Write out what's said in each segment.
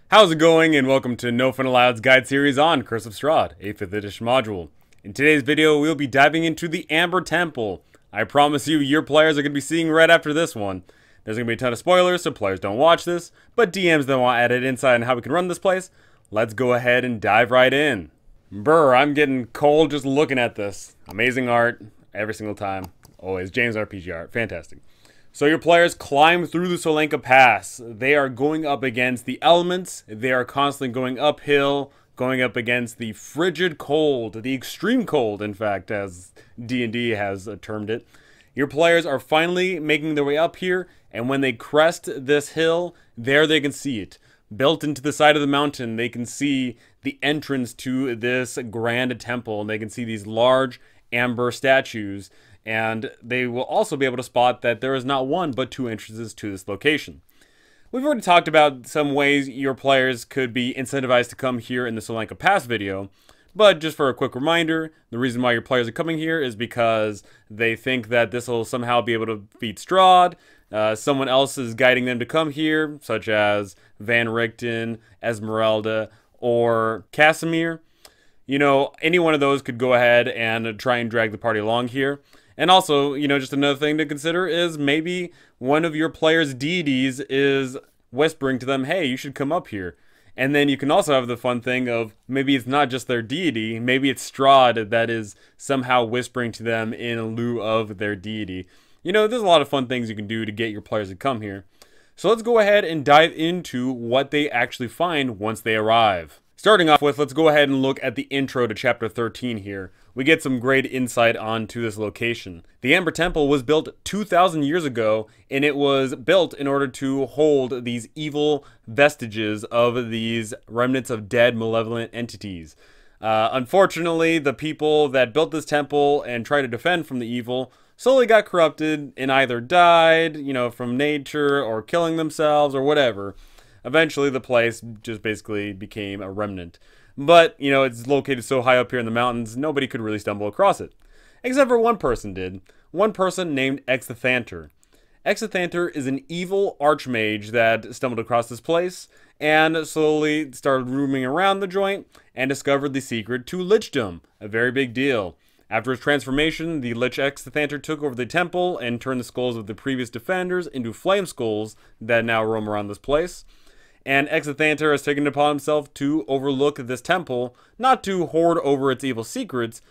How's it going, and welcome to No Fun Alloved's guide series on Curse of Strahd, a 5th edition module. In today's video, we'll be diving into the Amber Temple. I promise you, your players are going to be seeing right after this one. There's going to be a ton of spoilers, so players don't watch this, but DMs don't want added insight on how we can run this place. Let's go ahead and dive right in. Brr, I'm getting cold just looking at this. Amazing art, every single time. Always, James RPG art, fantastic. So your players climb through the Solanka Pass. They are going up against the elements. They are constantly going uphill, going up against the frigid cold, the extreme cold, in fact, as D&D has termed it. Your players are finally making their way up here, and when they crest this hill, there they can see it. Built into the side of the mountain, they can see the entrance to this grand temple, and they can see these large amber statues. And they will also be able to spot that there is not one but two entrances to this location. We've already talked about some ways your players could be incentivized to come here in the Solanka Pass video, but just for a quick reminder, the reason why your players are coming here is because they think that this will somehow be able to beat Strahd. Someone else is guiding them to come here, such as Van Richten, Esmeralda, or Casimir. You know, any one of those could go ahead and try and drag the party along here. And also, you know, just another thing to consider is maybe one of your players' deities is whispering to them, hey, you should come up here. And then you can also have the fun thing of maybe it's not just their deity, maybe it's Strahd that is somehow whispering to them in lieu of their deity. You know, there's a lot of fun things you can do to get your players to come here. So let's go ahead and dive into what they actually find once they arrive. Starting off with, let's go ahead and look at the intro to Chapter 13 here. We get some great insight onto this location. The Amber Temple was built 2,000 years ago, and it was built in order to hold these evil vestiges of these remnants of dead malevolent entities. Unfortunately, the people that built this temple and tried to defend from the evil slowly got corrupted and either died, you know, from nature or killing themselves or whatever. Eventually, the place just basically became a remnant. But, you know, it's located so high up here in the mountains, nobody could really stumble across it. Except for one person did. One person named Exithanter. Exithanter is an evil archmage that stumbled across this place and slowly started roaming around the joint and discovered the secret to lichdom, a very big deal. After his transformation, the Lich Exithanter took over the temple and turned the skulls of the previous defenders into flame skulls that now roam around this place. And Exithanter has taken it upon himself to overlook this temple, not to hoard over its evil secrets,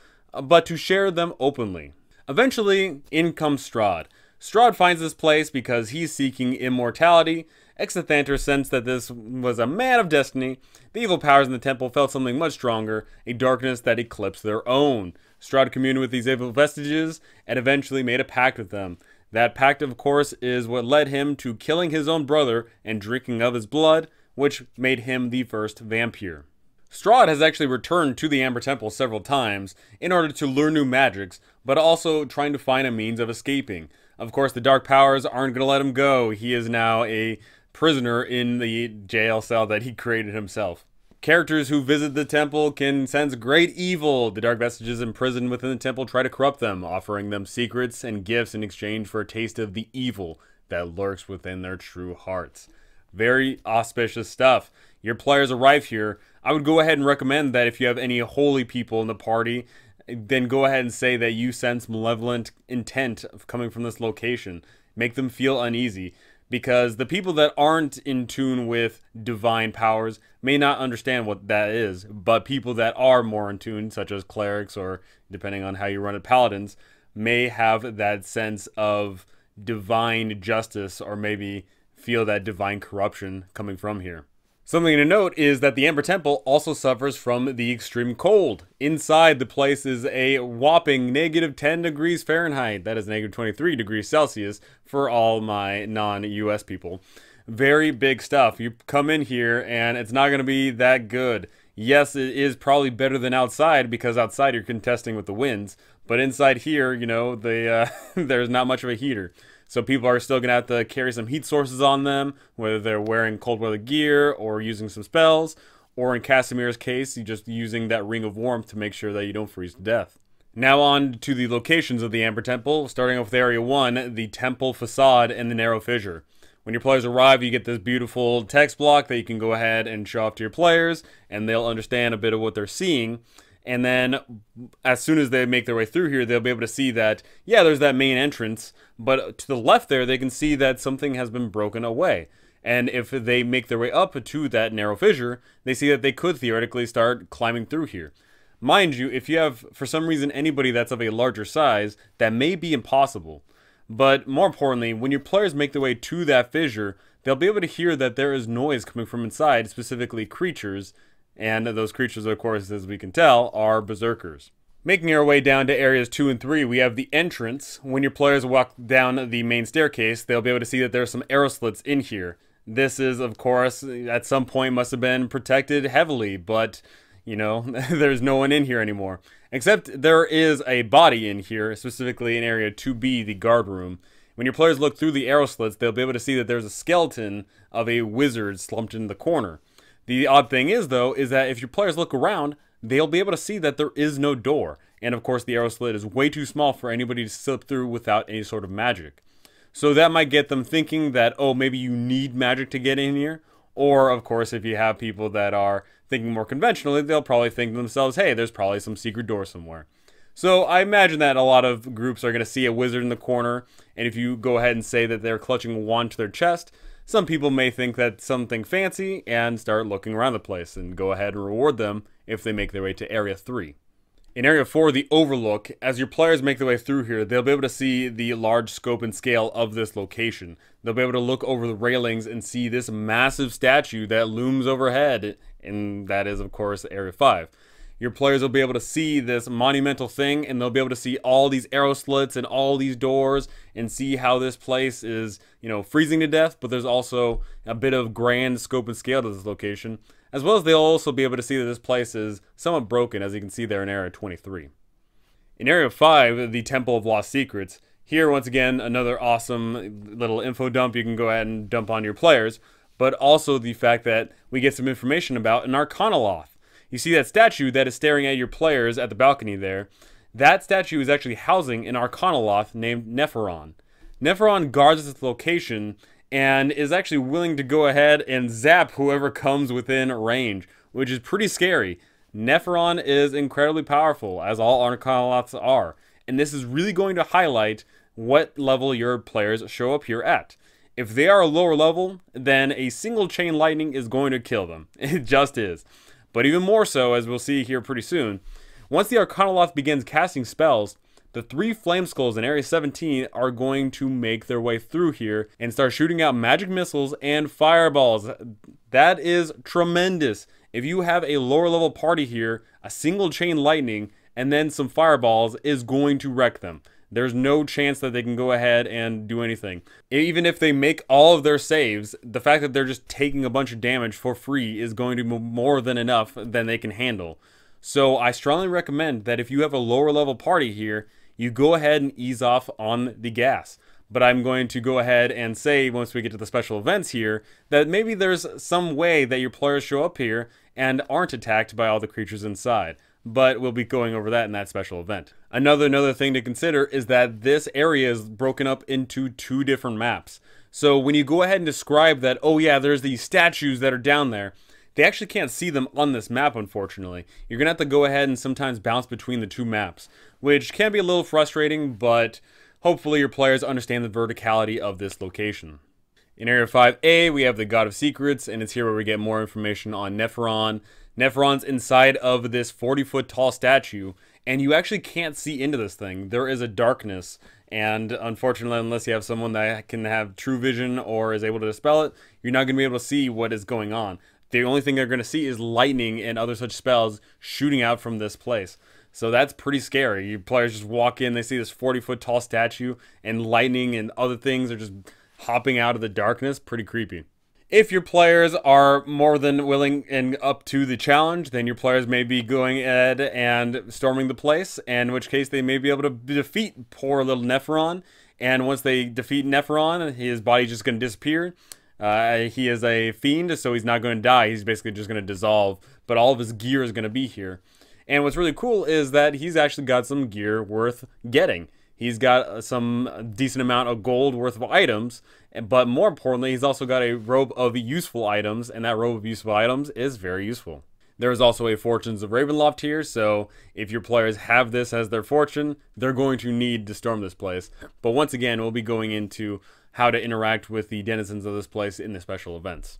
but to share them openly. Eventually, in comes Strahd. Strahd finds this place because he's seeking immortality. Exithanter sensed that this was a man of destiny. The evil powers in the temple felt something much stronger, a darkness that eclipsed their own. Strahd communed with these evil vestiges and eventually made a pact with them. That pact, of course, is what led him to killing his own brother and drinking of his blood, which made him the first vampire. Strahd has actually returned to the Amber Temple several times in order to learn new magics, but also trying to find a means of escaping. Of course, the dark powers aren't going to let him go. He is now a prisoner in the jail cell that he created himself. Characters who visit the temple can sense great evil. The dark vestiges imprisoned within the temple try to corrupt them, offering them secrets and gifts in exchange for a taste of the evil that lurks within their true hearts. Very auspicious stuff. Your players arrive here. I would go ahead and recommend that if you have any holy people in the party, then go ahead and say that you sense malevolent intent coming from this location. Make them feel uneasy. Because the people that aren't in tune with divine powers may not understand what that is, but people that are more in tune, such as clerics or depending on how you run it, paladins, may have that sense of divine justice or maybe feel that divine corruption coming from here. Something to note is that the Amber Temple also suffers from the extreme cold. Inside, the place is a whopping negative 10 degrees Fahrenheit. That is negative 23 degrees Celsius for all my non-US people. Very big stuff. You come in here and it's not going to be that good. Yes, it is probably better than outside because outside you're contesting with the winds. But inside here, you know, there's not much of a heater. So people are still going to have to carry some heat sources on them, whether they're wearing cold weather gear or using some spells, or in Casimir's case, you're just using that ring of warmth to make sure that you don't freeze to death. Now on to the locations of the Amber Temple, starting off with Area 1, the temple facade and the narrow fissure. When your players arrive, you get this beautiful text block that you can go ahead and show off to your players, and they'll understand a bit of what they're seeing. And then as soon as they make their way through here, they'll be able to see that, yeah, there's that main entrance, but to the left there, they can see that something has been broken away. And if they make their way up to that narrow fissure, they see that they could theoretically start climbing through here. Mind you, if you have, for some reason, anybody that's of a larger size, that may be impossible. But more importantly, when your players make their way to that fissure, they'll be able to hear that there is noise coming from inside, specifically creatures, and those creatures, of course, as we can tell, are berserkers. Making our way down to areas 2 and 3, we have the entrance. When your players walk down the main staircase, they'll be able to see that there's some arrow slits in here. This is, of course, at some point must have been protected heavily, but, you know, there's no one in here anymore. Except there is a body in here, specifically in area 2B, the guard room. When your players look through the arrow slits, they'll be able to see that there's a skeleton of a wizard slumped in the corner. The odd thing is, though, is that if your players look around, they'll be able to see that there is no door. And, of course, the arrow slit is way too small for anybody to slip through without any sort of magic. So that might get them thinking that, oh, maybe you need magic to get in here. Or, of course, if you have people that are thinking more conventionally, they'll probably think to themselves, hey, there's probably some secret door somewhere. So I imagine that a lot of groups are going to see a wizard in the corner, and if you go ahead and say that they're clutching a wand to their chest, some people may think that's something fancy and start looking around the place and go ahead and reward them if they make their way to Area 3. In Area 4, the Overlook, as your players make their way through here, they'll be able to see the large scope and scale of this location. They'll be able to look over the railings and see this massive statue that looms overhead, and that is, of course, Area 5. Your players will be able to see this monumental thing, and they'll be able to see all these arrow slits and all these doors and see how this place is, you know, freezing to death, but there's also a bit of grand scope and scale to this location. As well as they'll also be able to see that this place is somewhat broken, as you can see there in Area 23. In Area 5, the Temple of Lost Secrets. Here, once again, another awesome little info dump you can go ahead and dump on your players, but also the fact that we get some information about an Arcanoloth. You see that statue that is staring at your players at the balcony there. That statue is actually housing an Arcanoloth named Nepheron. Nepheron guards this location and is actually willing to go ahead and zap whoever comes within range, which is pretty scary. Nepheron is incredibly powerful, as all Arcanoloths are, and this is really going to highlight what level your players show up here at. If they are a lower level, then a single chain lightning is going to kill them. It just is. But even more so, as we'll see here pretty soon, once the Arcanoloth begins casting spells, the 3 flame skulls in Area 17 are going to make their way through here and start shooting out magic missiles and fireballs. That is tremendous. If you have a lower level party here, a single chain lightning and then some fireballs is going to wreck them. There's no chance that they can go ahead and do anything. Even if they make all of their saves, the fact that they're just taking a bunch of damage for free is going to be more than enough than they can handle. So I strongly recommend that if you have a lower level party here, you go ahead and ease off on the gas. But I'm going to go ahead and say, once we get to the special events here, that maybe there's some way that your players show up here and aren't attacked by all the creatures inside. But we'll be going over that in that special event. Another thing to consider is that this area is broken up into 2 different maps. So when you go ahead and describe that, oh yeah, there's these statues that are down there, they actually can't see them on this map, unfortunately. You're going to have to go ahead and sometimes bounce between the 2 maps, which can be a little frustrating, but hopefully your players understand the verticality of this location. In Area 5A, we have the God of Secrets, and it's here where we get more information on Nepheron. Nepheron's inside of this 40-foot tall statue, and you actually can't see into this thing. There is a darkness, and unfortunately, unless you have someone that can have true vision or is able to dispel it, you're not going to be able to see what is going on. The only thing they're going to see is lightning and other such spells shooting out from this place. So that's pretty scary. Your players just walk in, they see this 40-foot tall statue, and lightning and other things are just hopping out of the darkness. Pretty creepy. If your players are more than willing and up to the challenge, then your players may be going ahead and storming the place, and in which case they may be able to defeat poor little Nepheron. And once they defeat Nepheron, his body's just going to disappear. He is a fiend, so he's not going to die. He's basically just going to dissolve, but all of his gear is going to be here. And what's really cool is that he's actually got some gear worth getting. He's got some decent amount of gold worth of items, but more importantly, he's also got a robe of useful items, and that robe of useful items is very useful. There is also a Fortunes of Ravenloft here, so if your players have this as their fortune, they're going to need to storm this place. But once again, we'll be going into how to interact with the denizens of this place in the special events.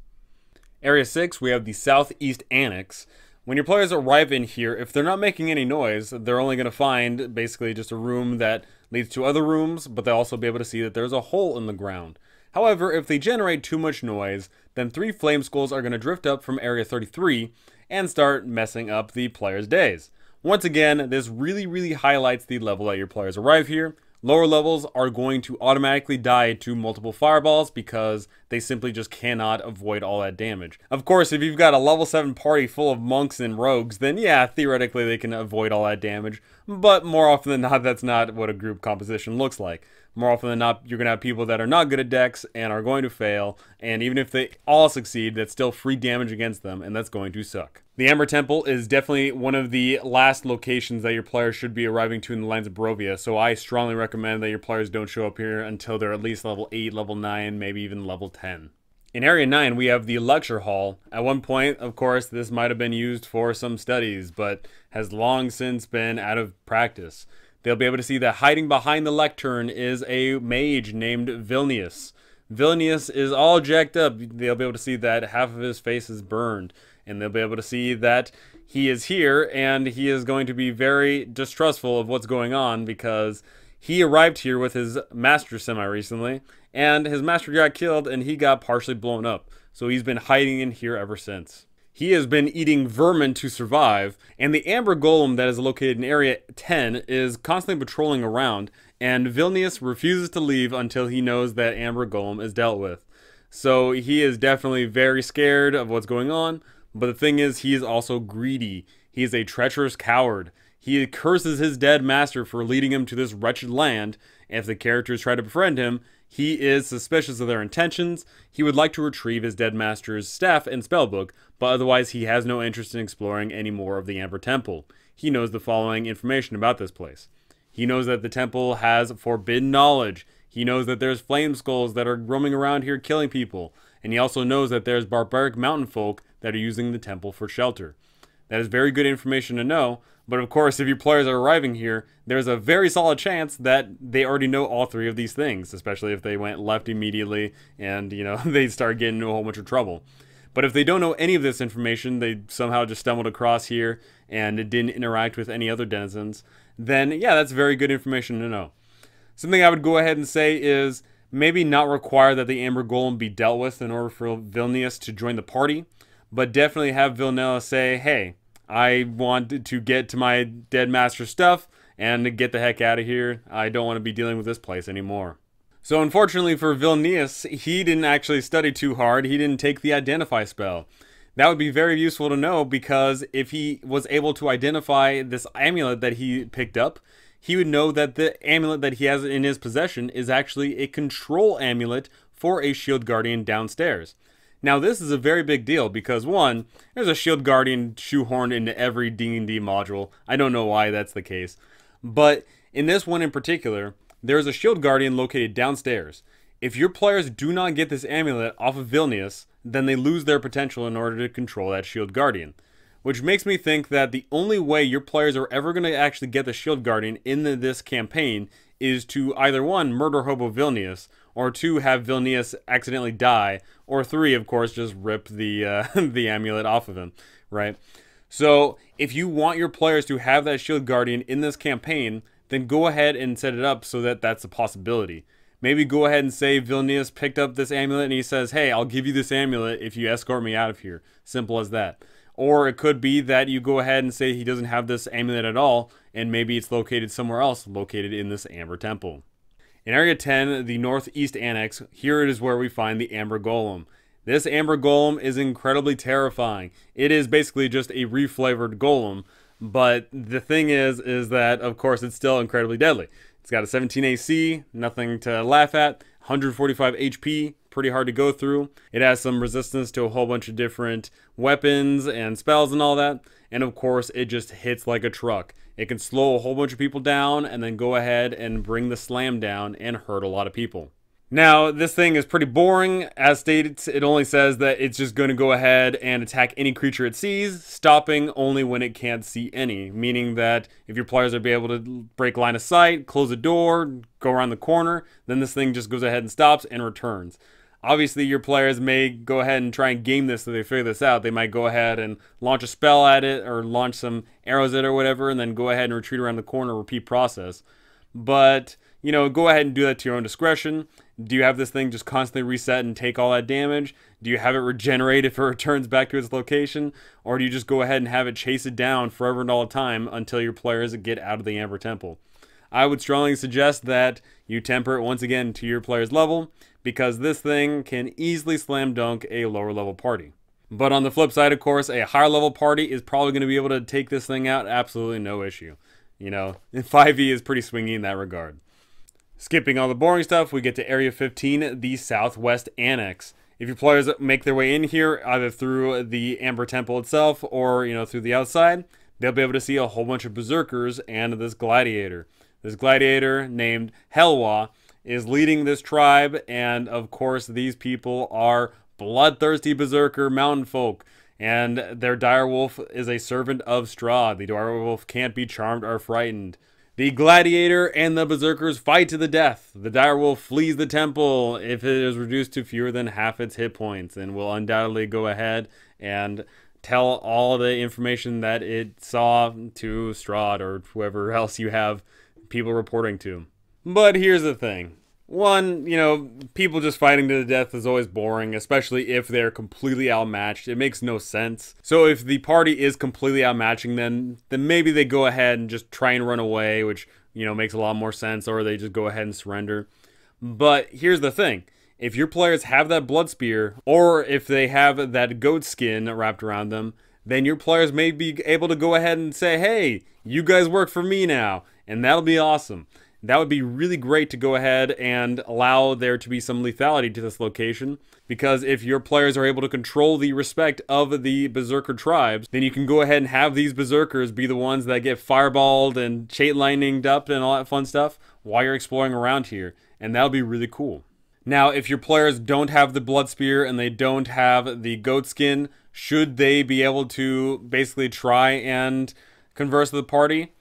Area 6, we have the Southeast Annex. When your players arrive in here, if they're not making any noise, they're only going to find basically just a room that leads to other rooms, but they'll also be able to see that there's a hole in the ground. However, if they generate too much noise, then 3 flame skulls are going to drift up from Area 33 and start messing up the players' days. Once again, this really highlights the level that your players arrive here. Lower levels are going to automatically die to multiple fireballs because they simply just cannot avoid all that damage. Of course, if you've got a level 7 party full of monks and rogues, then yeah, theoretically they can avoid all that damage, but more often than not, that's not what a group composition looks like. More often than not, you're going to have people that are not good at decks and are going to fail, and even if they all succeed, that's still free damage against them, and that's going to suck. The Amber Temple is definitely one of the last locations that your players should be arriving to in the lands of Barovia, so I strongly recommend that your players don't show up here until they're at least level 8, level 9, maybe even level 10. In Area 9, we have the Lecture Hall. At one point, of course, this might have been used for some studies, but has long since been out of practice. They'll be able to see that hiding behind the lectern is a mage named Vilnius. Vilnius is all jacked up. They'll be able to see that half of his face is burned. And they'll be able to see that he is here, and he is going to be very distrustful of what's going on because he arrived here with his master semi-recently, and his master got killed, and he got partially blown up. So he's been hiding in here ever since. He has been eating vermin to survive, and the Amber Golem that is located in Area 10 is constantly patrolling around, and Vilnius refuses to leave until he knows that Amber Golem is dealt with. So he is definitely very scared of what's going on, but the thing is, he is also greedy. He is a treacherous coward. He curses his dead master for leading him to this wretched land, and if the characters try to befriend him, he is suspicious of their intentions. He would like to retrieve his dead master's staff and spellbook, but otherwise he has no interest in exploring any more of the Amber Temple. He knows the following information about this place. He knows that the temple has forbidden knowledge. He knows that there's flame skulls that are roaming around here killing people. And he also knows that there's barbaric mountain folk that are using the temple for shelter. That is very good information to know, but of course, if your players are arriving here, there's a very solid chance that they already know all 3 of these things, especially if they went left immediately and, you know, they start getting into a whole bunch of trouble. But if they don't know any of this information, they somehow just stumbled across here and it didn't interact with any other denizens, then yeah, that's very good information to know. Something I would go ahead and say is maybe not require that the Amber Golem be dealt with in order for Vilnius to join the party, but definitely have Vilnius say, hey, I want to get to my dead master stuff and to get the heck out of here. I don't want to be dealing with this place anymore. So unfortunately for Vilnius, he didn't actually study too hard. He didn't take the Identify spell. That would be very useful to know because if he was able to identify this amulet that he picked up, he would know that the amulet that he has in his possession is actually a control amulet for a shield guardian downstairs. Now this is a very big deal because one, there's a shield guardian shoehorned into every D&D module. I don't know why that's the case. But in this one in particular, there's a shield guardian located downstairs. If your players do not get this amulet off of Vilnius, then they lose their potential in order to control that shield guardian. Which makes me think that the only way your players are ever going to actually get the shield guardian in this campaign is to either 1, murder Hobo Vilnius, or 2, have Vilnius accidentally die, or 3, of course, just rip the the amulet off of him, right? So if you want your players to have that shield guardian in this campaign, then go ahead and set it up so that that's a possibility. Maybe go ahead and say Vilnius picked up this amulet and he says, hey, I'll give you this amulet if you escort me out of here. Simple as that. Or it could be that you go ahead and say he doesn't have this amulet at all, and maybe it's located somewhere else, located in this Amber Temple. In Area 10, the Northeast Annex, here it is where we find the Amber Golem. This Amber Golem is incredibly terrifying. It is basically just a reflavored golem, but the thing is that, of course, it's still incredibly deadly. It's got a 17 AC, nothing to laugh at, 145 HP, pretty hard to go through. It has some resistance to a whole bunch of different weapons and spells and all that. And of course, it just hits like a truck. It can slow a whole bunch of people down and then go ahead and bring the slam down and hurt a lot of people. Now, this thing is pretty boring. As stated, it only says that it's just going to go ahead and attack any creature it sees, stopping only when it can't see any. Meaning that if your players are able to break line of sight, close a door, go around the corner, then this thing just goes ahead and stops and returns. Obviously, your players may go ahead and try and game this so they figure this out. They might go ahead and launch a spell at it or launch some arrows at it or whatever, and then go ahead and retreat around the corner, repeat process. But, you know, go ahead and do that to your own discretion. Do you have this thing just constantly reset and take all that damage? Do you have it regenerate if it returns back to its location? Or do you just go ahead and have it chase it down forever and all the time until your players get out of the Amber Temple? I would strongly suggest that you temper it once again to your player's level, because this thing can easily slam dunk a lower level party. But on the flip side, of course, a higher level party is probably going to be able to take this thing out absolutely no issue. You know, 5e is pretty swingy in that regard. Skipping all the boring stuff, we get to Area 15, the Southwest Annex. If your players make their way in here, either through the Amber Temple itself or, you know, through the outside, they'll be able to see a whole bunch of berserkers and this gladiator. This gladiator named Helwa is leading this tribe, and of course these people are bloodthirsty berserker mountain folk, and their direwolf is a servant of Strahd. The direwolf can't be charmed or frightened. The gladiator and the berserkers fight to the death. The direwolf flees the temple if it is reduced to fewer than half its hit points, and will undoubtedly go ahead and tell all the information that it saw to Strahd or whoever else you have people reporting to. But here's the thing. One, you know, people just fighting to the death is always boring, especially if they're completely outmatched. It makes no sense. So if the party is completely outmatching them, then maybe they go ahead and just try and run away, which, you know, makes a lot more sense, or they just go ahead and surrender. But here's the thing. If your players have that blood spear, or if they have that goat skin wrapped around them, then your players may be able to go ahead and say, hey, you guys work for me now, and that'll be awesome. That would be really great to go ahead and allow there to be some lethality to this location, because if your players are able to control the respect of the berserker tribes, then you can go ahead and have these berserkers be the ones that get fireballed and chain lightninged up and all that fun stuff while you're exploring around here, and that'll be really cool. Now, if your players don't have the blood spear and they don't have the goat skin, should they be able to basically try and converse with the party?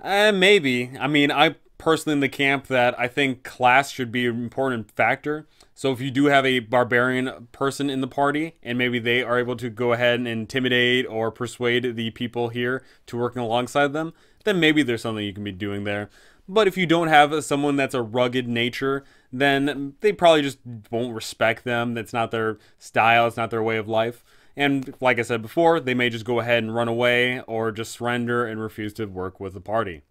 Maybe. I mean, I personally in the camp that I think class should be an important factor. So if you do have a barbarian person in the party and maybe they are able to go ahead and intimidate or persuade the people here to working alongside them, then maybe there's something you can be doing there. But if you don't have someone that's a rugged nature, then they probably just won't respect them. That's not their style. It's not their way of life. And like I said before, they may just go ahead and run away or just surrender and refuse to work with the party.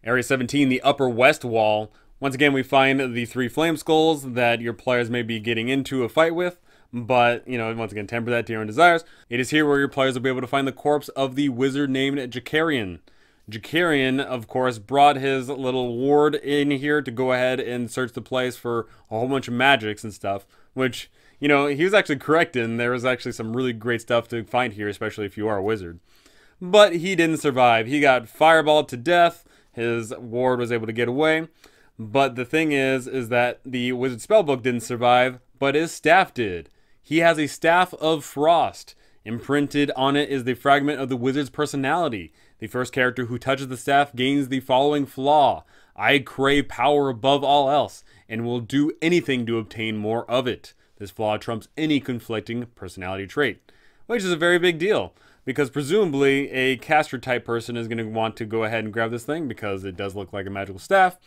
Area 17, the Upper West Wall. Once again, we find the 3 flame skulls that your players may be getting into a fight with, but, you know, once again, temper that to your own desires. It is here where your players will be able to find the corpse of the wizard named Jakarian. Jakarian, of course, brought his little ward in here to go ahead and search the place for a whole bunch of magics and stuff, which, you know, he was actually correct in. There was actually some really great stuff to find here, especially if you are a wizard. But he didn't survive. He got fireballed to death. His ward was able to get away. But the thing is that the wizard spellbook didn't survive, but his staff did. He has a staff of frost. Imprinted on it is the fragment of the wizard's personality. The first character who touches the staff gains the following flaw. I crave power above all else, and will do anything to obtain more of it. This flaw trumps any conflicting personality trait, which is a very big deal, because presumably a caster type person is going to want to go ahead and grab this thing because it does look like a magical staff.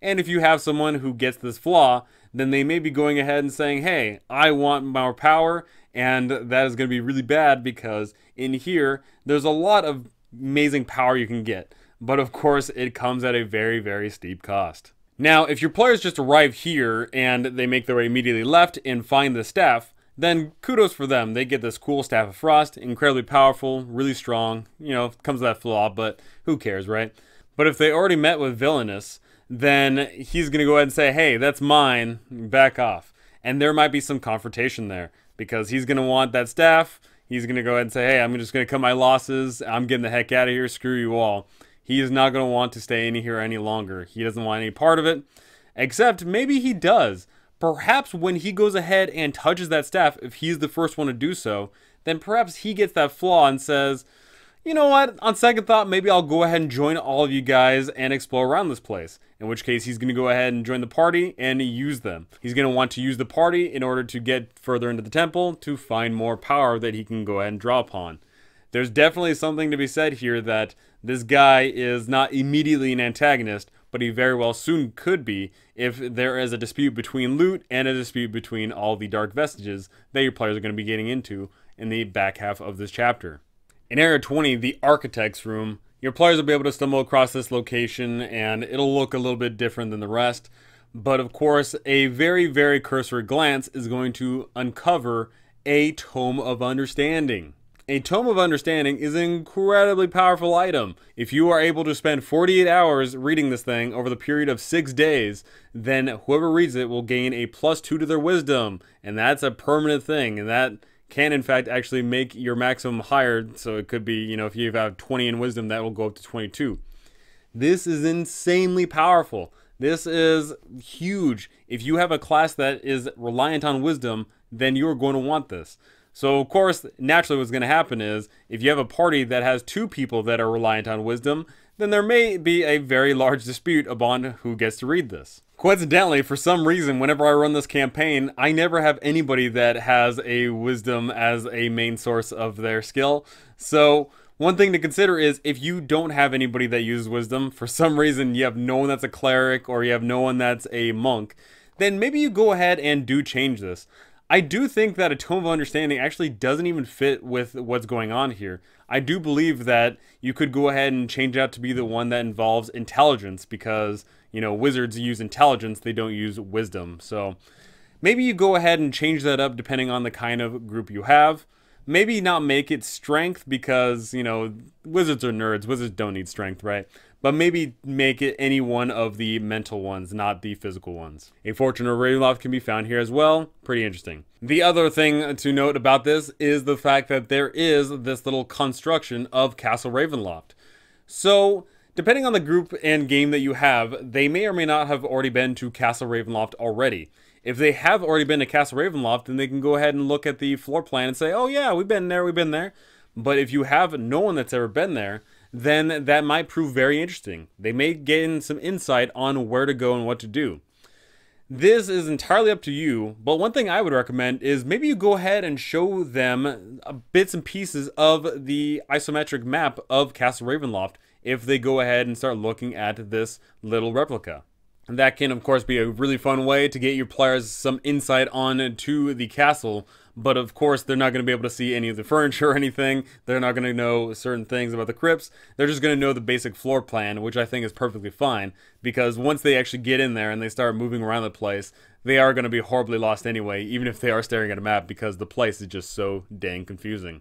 And if you have someone who gets this flaw, then they may be going ahead and saying, hey, I want more power, and that is going to be really bad because in here, there's a lot of amazing power you can get. But of course, it comes at a very, very steep cost. Now, if your players just arrive here and they make their way immediately left and find the staff, then kudos for them. They get this cool Staff of Frost, incredibly powerful, really strong. You know, comes with that flaw, but who cares, right? But if they already met with Villainous, then he's going to go ahead and say, hey, that's mine, back off. And there might be some confrontation there, because he's going to want that staff. He's going to go ahead and say, hey, I'm just going to cut my losses. I'm getting the heck out of here. Screw you all. he is not going to want to stay in here any longer. He doesn't want any part of it, except maybe he does. Perhaps when he goes ahead and touches that staff, if he's the first one to do so, then perhaps he gets that flaw and says, you know what, on second thought, maybe I'll go ahead and join all of you guys and explore around this place. In which case, he's going to go ahead and join the party and use them. He's going to want to use the party in order to get further into the temple to find more power that he can go ahead and draw upon. There's definitely something to be said here that this guy is not immediately an antagonist, but he very well soon could be if there is a dispute between loot and a dispute between all the dark vestiges that your players are going to be getting into in the back half of this chapter. In Area 20, the Architect's Room, your players will be able to stumble across this location and it'll look a little bit different than the rest. But of course, a very, very cursory glance is going to uncover a Tome of Understanding. A Tome of Understanding is an incredibly powerful item. If you are able to spend 48 hours reading this thing over the period of 6 days, then whoever reads it will gain a +2 to their wisdom. And that's a permanent thing, and that can in fact actually make your maximum higher. So it could be, you know, if you have 20 in wisdom, that will go up to 22. This is insanely powerful. This is huge. If you have a class that is reliant on wisdom, then you're going to want this. So of course, naturally what's going to happen is, if you have a party that has 2 people that are reliant on wisdom, then there may be a very large dispute upon who gets to read this. Coincidentally, for some reason, whenever I run this campaign, I never have anybody that has a wisdom as a main source of their skill. So one thing to consider is, if you don't have anybody that uses wisdom, for some reason you have no one that's a cleric or you have no one that's a monk, then maybe you go ahead and do change this. I do think that a Tome of Understanding actually doesn't even fit with what's going on here. I do believe that you could go ahead and change out to be the one that involves intelligence, because, you know, wizards use intelligence, they don't use wisdom. So maybe you go ahead and change that up depending on the kind of group you have. Maybe not make it strength, because, you know, wizards are nerds. Wizards don't need strength, right? But maybe make it any one of the mental ones, not the physical ones. A Fortune of Ravenloft can be found here as well. Pretty interesting. The other thing to note about this is the fact that there is this little construction of Castle Ravenloft. So depending on the group and game that you have, they may or may not have already been to Castle Ravenloft already. If they have already been to Castle Ravenloft, then they can go ahead and look at the floor plan and say, oh yeah, we've been there, we've been there. But if you have no one that's ever been there, then that might prove very interesting. They may gain some insight on where to go and what to do. This is entirely up to you, but one thing I would recommend is maybe you go ahead and show them bits and pieces of the isometric map of Castle Ravenloft if they go ahead and start looking at this little replica. And that can, of course, be a really fun way to get your players some insight on to the castle. But of course, they're not going to be able to see any of the furniture or anything. They're not going to know certain things about the crypts. They're just going to know the basic floor plan, which I think is perfectly fine. Because once they actually get in there and they start moving around the place, they are going to be horribly lost anyway, even if they are staring at a map, because the place is just so dang confusing.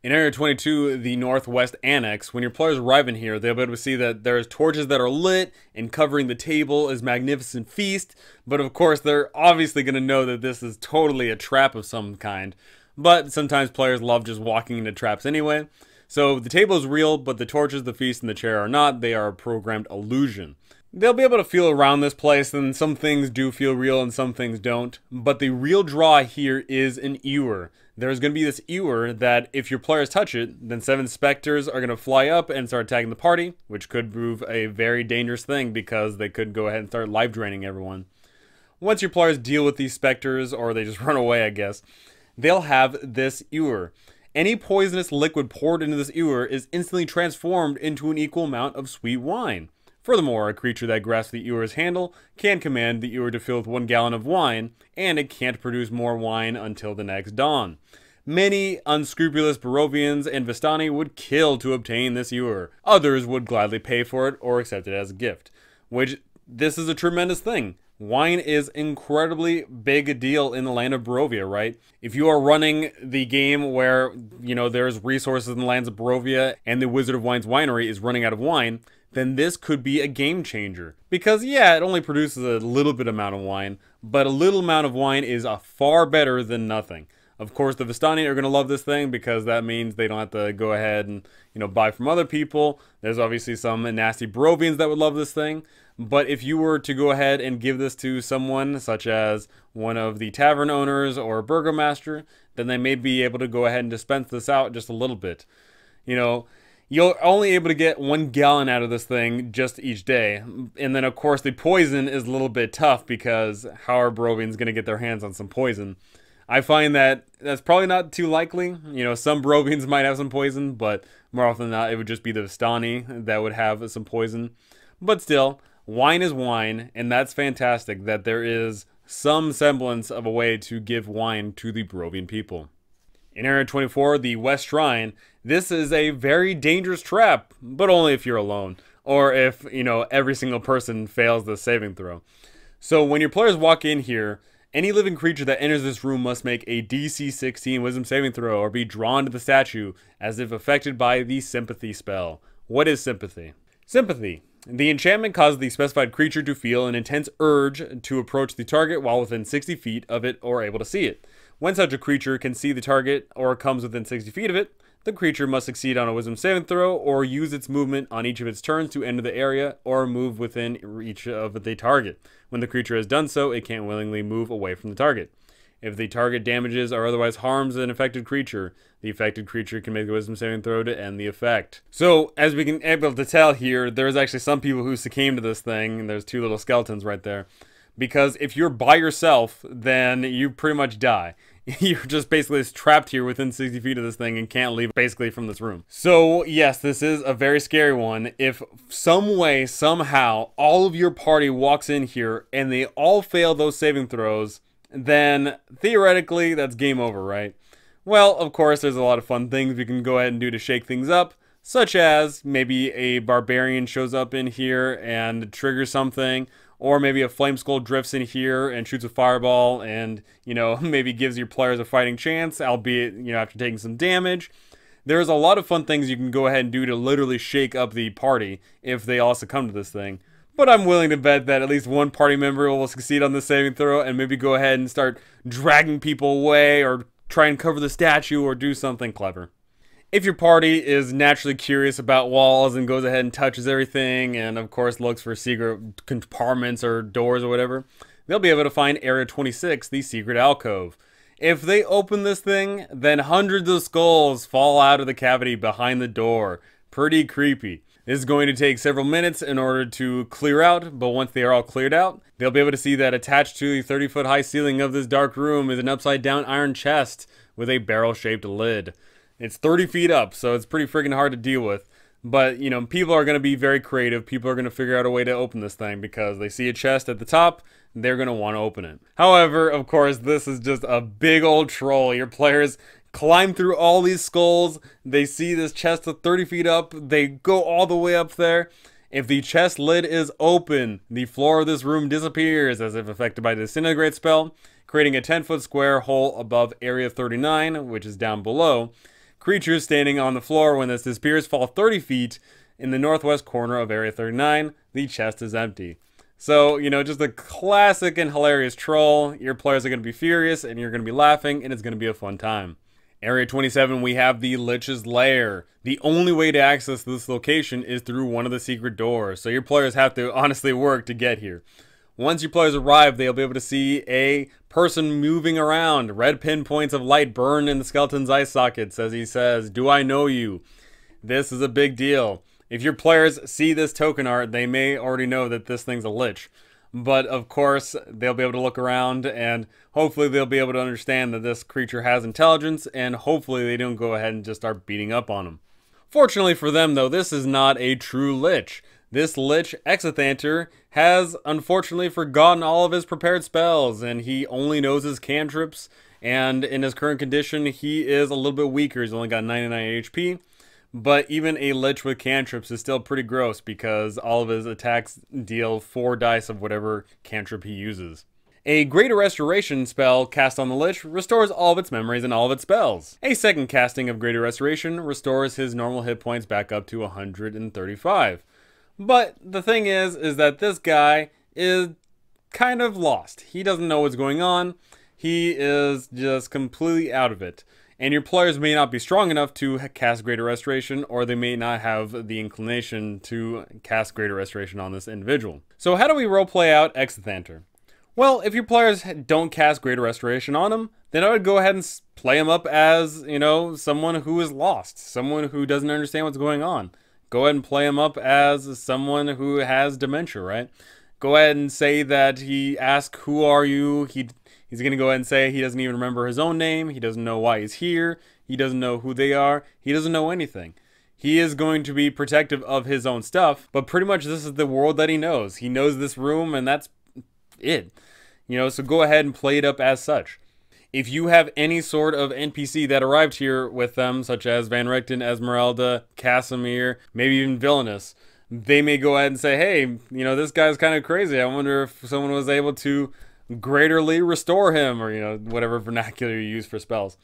In Area 22, the Northwest Annex, when your players arrive in here, they'll be able to see that there's torches that are lit, and covering the table is magnificent feast. But of course, they're obviously going to know that this is totally a trap of some kind. But sometimes players love just walking into traps anyway. So the table is real, but the torches, the feast, and the chair are not. They are a programmed illusion. They'll be able to feel around this place, and some things do feel real and some things don't. But the real draw here is an ewer. There's going to be this ewer that if your players touch it, then 7 specters are going to fly up and start attacking the party, which could prove a very dangerous thing because they could go ahead and start life draining everyone. Once your players deal with these specters, or they just run away, I guess, they'll have this ewer. Any poisonous liquid poured into this ewer is instantly transformed into an equal amount of sweet wine. Furthermore, a creature that grasps the ewer's handle can command the ewer to fill with 1 gallon of wine, and it can't produce more wine until the next dawn. Many unscrupulous Barovians and Vistani would kill to obtain this ewer. Others would gladly pay for it or accept it as a gift. Which, this is a tremendous thing. Wine is incredibly big a deal in the land of Barovia, right? If you are running the game where, you know, there's resources in the lands of Barovia and the Wizard of Wine's winery is running out of wine, then this could be a game changer. Because yeah, it only produces a little bit amount of wine, but a little amount of wine is far better than nothing. Of course, the Vistani are going to love this thing because that means they don't have to go ahead and, buy from other people. There's obviously some nasty Barovians that would love this thing. But if you were to go ahead and give this to someone, such as one of the tavern owners or a burgomaster, then they may be able to go ahead and dispense this out just a little bit. You're only able to get 1 gallon out of this thing just each day. And then, of course, the poison is a little bit tough because how are Barovians going to get their hands on some poison? I find that that's probably not too likely. Some Barovians might have some poison, but more often than not, it would just be the Vistani that would have some poison. But still, wine is wine, and that's fantastic that there is some semblance of a way to give wine to the Barovian people. In Area 24, the West Shrine, this is a very dangerous trap, but only if you're alone, or if, every single person fails the saving throw. So when your players walk in here, any living creature that enters this room must make a DC 16 Wisdom saving throw or be drawn to the statue as if affected by the Sympathy spell. What is Sympathy? Sympathy. The enchantment causes the specified creature to feel an intense urge to approach the target while within 60 feet of it or able to see it. When such a creature can see the target or comes within 60 feet of it, the creature must succeed on a Wisdom saving throw or use its movement on each of its turns to enter the area or move within reach of the target. When the creature has done so, it can't willingly move away from the target. If the target damages or otherwise harms an affected creature, the affected creature can make a Wisdom saving throw to end the effect. So, as we can able to tell here, there's actually some people who succumbed to this thing, and there's 2 little skeletons right there. Because if you're by yourself, then you pretty much die. You're just basically trapped here within 60 feet of this thing and can't leave basically from this room. So yes, this is a very scary one. If some way, somehow, all of your party walks in here and they all fail those saving throws, then theoretically that's game over, right? Well, of course, there's a lot of fun things we can go ahead and do to shake things up, such as maybe a barbarian shows up in here and triggers something, or maybe a flame skull drifts in here and shoots a fireball and, maybe gives your players a fighting chance, albeit, after taking some damage. There's a lot of fun things you can go ahead and do to literally shake up the party if they all succumb to this thing. But I'm willing to bet that at least one party member will succeed on this saving throw and maybe go ahead and start dragging people away or try and cover the statue or do something clever. If your party is naturally curious about walls and goes ahead and touches everything and of course looks for secret compartments or doors or whatever, they'll be able to find Area 26, the secret alcove. If they open this thing, then hundreds of skulls fall out of the cavity behind the door. Pretty creepy. This is going to take several minutes in order to clear out, but once they are all cleared out, they'll be able to see that attached to the 30-foot high ceiling of this dark room is an upside down iron chest with a barrel-shaped lid. It's 30 feet up, so it's pretty freaking hard to deal with. But, people are going to be very creative. People are going to figure out a way to open this thing because they see a chest at the top, they're going to want to open it. However, of course, this is just a big old troll. Your players climb through all these skulls. They see this chest of 30 feet up. They go all the way up there. If the chest lid is open, the floor of this room disappears as if affected by the disintegrate spell, creating a 10-foot square hole above Area 39, which is down below. Creatures standing on the floor when this disappears fall 30 feet in the northwest corner of Area 39. The chest is empty. So, just a classic and hilarious troll. Your players are going to be furious and you're going to be laughing and it's going to be a fun time. Area 27, we have the Liches Lair. The only way to access this location is through one of the secret doors. So your players have to honestly work to get here. Once your players arrive, they'll be able to see a person moving around. Red pinpoints of light burn in the skeleton's eye sockets as he says, "Do I know you?" This is a big deal. If your players see this token art, they may already know that this thing's a lich. But of course, they'll be able to look around and hopefully they'll be able to understand that this creature has intelligence and hopefully they don't go ahead and just start beating up on him. Fortunately for them though, this is not a true lich. This Lich Exithanter has unfortunately forgotten all of his prepared spells and he only knows his cantrips, and in his current condition he is a little bit weaker. He's only got 99 HP, but even a Lich with cantrips is still pretty gross because all of his attacks deal 4 dice of whatever cantrip he uses. A Greater Restoration spell cast on the Lich restores all of its memories and all of its spells. A second casting of Greater Restoration restores his normal hit points back up to 135. But the thing is that this guy is kind of lost. He doesn't know what's going on. he is just completely out of it. And your players may not be strong enough to cast Greater Restoration, or they may not have the inclination to cast Greater Restoration on this individual. So how do we roleplay out Exithanter? Well, if your players don't cast Greater Restoration on him, then I would go ahead and play him up as, you know, someone who is lost, someone who doesn't understand what's going on. Go ahead and play him up as someone who has dementia, right? Go ahead and say that he asks, "Who are you?" He's going to go ahead and say he doesn't even remember his own name. He doesn't know why he's here. He doesn't know who they are. He doesn't know anything. He is going to be protective of his own stuff, but pretty much this is the world that he knows. He knows this room, and that's it. You know, so go ahead and play it up as such. If you have any sort of NPC that arrived here with them, such as Van Richten, Esmeralda, Casimir, maybe even Villainous, they may go ahead and say, hey, you know, this guy's kind of crazy. I wonder if someone was able to greaterly restore him, or, you know, whatever vernacular you use for spells.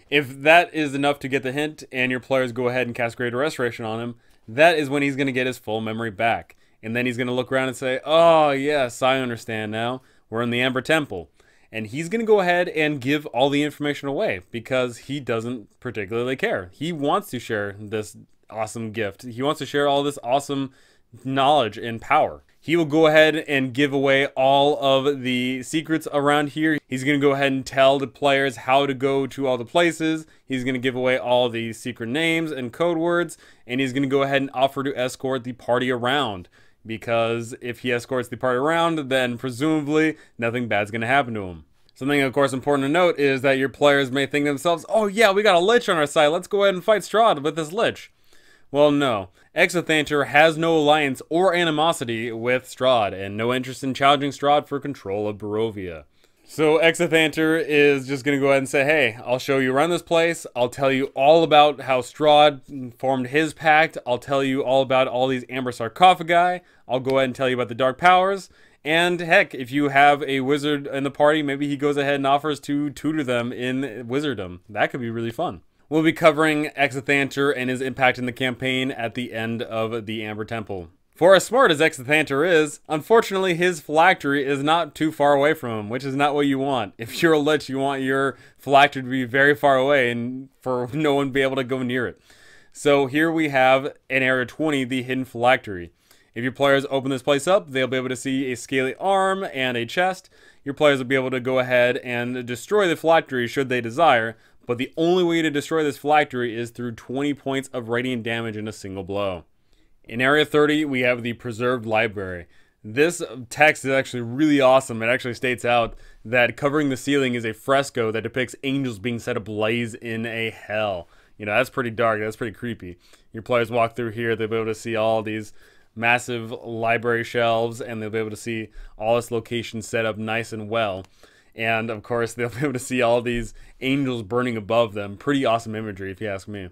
If that is enough to get the hint and your players go ahead and cast Greater Restoration on him, that is when he's going to get his full memory back. And then he's going to look around and say, oh, yes, I understand now. We're in the Amber Temple. And he's going to go ahead and give all the information away because he doesn't particularly care. He wants to share this awesome gift. He wants to share all this awesome knowledge and power. He will go ahead and give away all of the secrets around here. He's going to go ahead and tell the players how to go to all the places. He's going to give away all the secret names and code words. And he's going to go ahead and offer to escort the party around. Because if he escorts the party around, then presumably nothing bad's going to happen to him. Something, of course, important to note is that your players may think to themselves, oh yeah, we got a Lich on our side. Let's go ahead and fight Strahd with this Lich. Well, no. Exithanter has no alliance or animosity with Strahd, and no interest in challenging Strahd for control of Barovia. So Exithanter is just going to go ahead and say, hey, I'll show you around this place. I'll tell you all about how Strahd formed his pact. I'll tell you all about all these amber sarcophagi. I'll go ahead and tell you about the dark powers. And heck, if you have a wizard in the party, maybe he goes ahead and offers to tutor them in wizardom. That could be really fun. We'll be covering Exithanter and his impact in the campaign at the end of the Amber Temple. For as smart as Exithanter is, unfortunately his phylactery is not too far away from him, which is not what you want. If you're a Lich, you want your phylactery to be very far away and for no one to be able to go near it. So here we have in Area 20, the hidden phylactery. If your players open this place up, they'll be able to see a scaly arm and a chest. Your players will be able to go ahead and destroy the phylactery should they desire, but the only way to destroy this phylactery is through 20 points of radiant damage in a single blow. In Area 30, we have the Preserved Library. This text is actually really awesome. It actually states out that covering the ceiling is a fresco that depicts angels being set ablaze in a hell. You know, that's pretty dark. That's pretty creepy. Your players walk through here, they'll be able to see all these massive library shelves, and they'll be able to see all this location set up nice and well. And, of course, they'll be able to see all these angels burning above them. Pretty awesome imagery, if you ask me.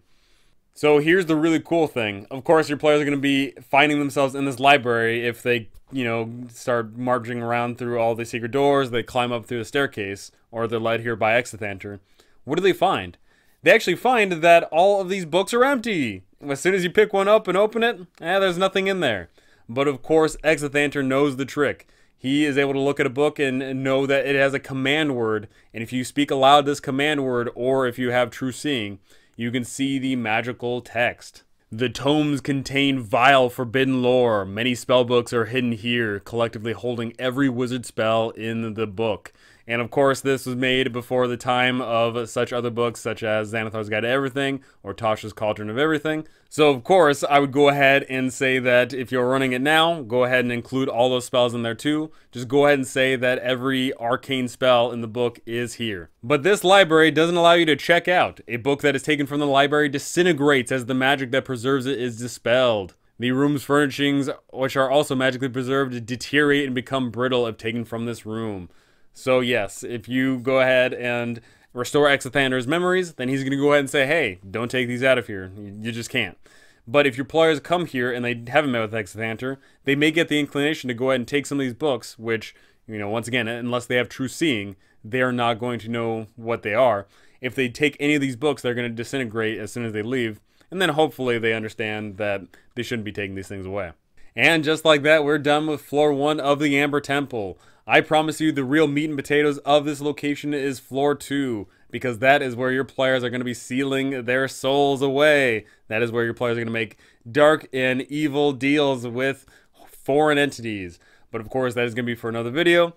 So here's the really cool thing. Of course, your players are going to be finding themselves in this library if they, you know, start marching around through all the secret doors, they climb up through the staircase, or they're led here by Exithanter. What do they find? They actually find that all of these books are empty. As soon as you pick one up and open it, there's nothing in there. But of course, Exithanter knows the trick. He is able to look at a book and know that it has a command word, and if you speak aloud this command word, or if you have true seeing, you can see the magical text. The tomes contain vile forbidden lore. Many spellbooks are hidden here, collectively holding every wizard spell in the book. And of course, this was made before the time of such other books such as Xanathar's Guide to Everything or Tasha's Cauldron of Everything. So of course, I would go ahead and say that if you're running it now, go ahead and include all those spells in there too. Just go ahead and say that every arcane spell in the book is here. But this library doesn't allow you to check out. A book that is taken from the library disintegrates as the magic that preserves it is dispelled. The room's furnishings, which are also magically preserved, deteriorate and become brittle if taken from this room. So yes, if you go ahead and restore Exithanter's memories, then he's going to go ahead and say, hey, don't take these out of here. You just can't. But if your players come here and they haven't met with Exithanter, they may get the inclination to go ahead and take some of these books, which, you know, once again, unless they have true seeing, they are not going to know what they are. If they take any of these books, they're going to disintegrate as soon as they leave, and then hopefully they understand that they shouldn't be taking these things away. And just like that, we're done with floor 1 of the Amber Temple. I promise you the real meat and potatoes of this location is floor 2, because that is where your players are going to be sealing their souls away. That is where your players are going to make dark and evil deals with foreign entities. But of course, that is going to be for another video.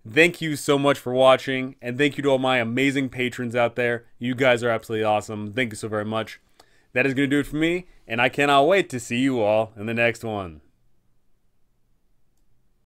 Thank you so much for watching, and thank you to all my amazing patrons out there. You guys are absolutely awesome. Thank you so very much. That is going to do it for me, and I cannot wait to see you all in the next one.